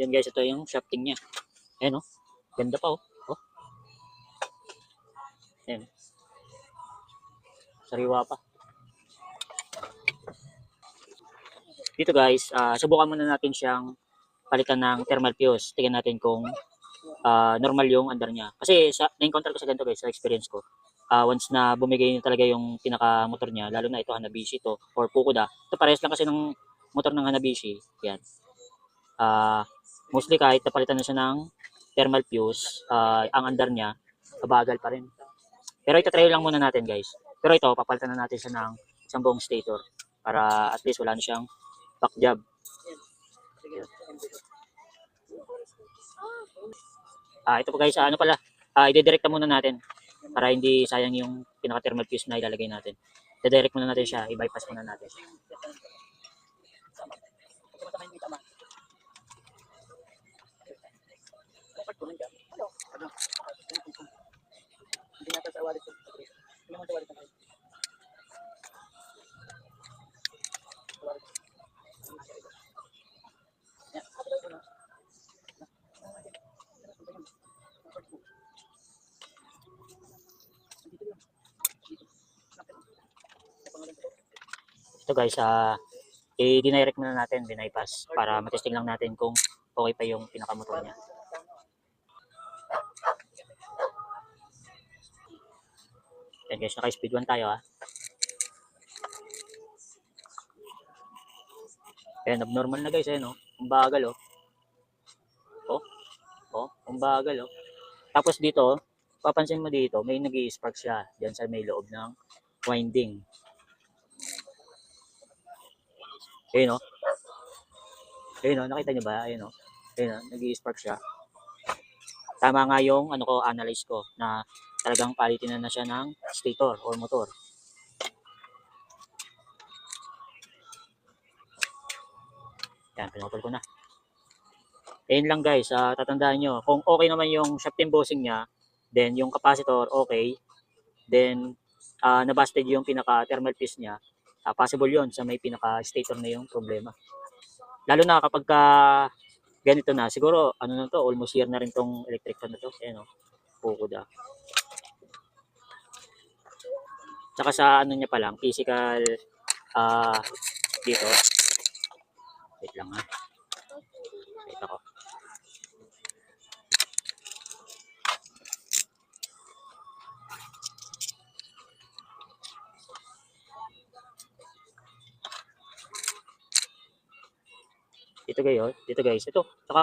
Yan guys, ito yung shafting niya. Ayan oh. Ganda pa oh. Oh. Ayan. Sariwa pa. Dito guys, subukan muna natin siyang palitan ng thermal fuse. Tingnan natin kung normal yung andar niya. Kasi na-encounter ko sa ganito guys, sa experience ko. Once na bumigay talaga yung pinaka motor niya, lalo na ito Hanabishi to or Fukuda. Ito parehas lang kasi ng motor ng Hanabishi. Yan. Mostly kahit napalitan na siya ng thermal fuse, ang andar niya, mabagal pa rin. Pero ito try lang muna natin guys. Pero ito, papalitan na natin siya ng isang buong stator para at least wala na siyang back job. Ito po guys, ano pala, i-direkta muna natin para hindi sayang yung pinaka thermal fuse na ilalagay natin. I-direct muna natin siya, i-bypass muna natin. Ito guys, i-dinirect muna natin, binaypass para matesting lang natin kung okay pa yung pinakamotor niya. Yan guys, naka-speed 1 tayo ha. Ayan, abnormal na guys, ayan oh. Ang bagal oh. Ang bagal oh. Tapos dito, papansin mo dito, may nag-i-spark siya diyan sa may loob ng winding. Ayun oh. Ayun oh, nakita niyo ba? Ayun oh. Ayun oh, nag-i-spark siya. Tama nga yung ano ko, analyze ko na talagang palitin na siya ng stator or motor. Yan, pinutol ko na. Ayun lang guys, tatandaan nyo, kung okay naman yung shaft embossing niya, then yung capacitor okay, then nabasted yung pinaka thermal fuse niya, possible yon sa may pinaka stator na yung problema. Lalo na kapag ganito na, siguro ano na to, almost year na rin tong electric fan na to. Ayan o, Fukuda. Tsaka sa ano niya pa lang, physical dito. Wait lang ha. Wait ako. Dito guys, ito. Tsaka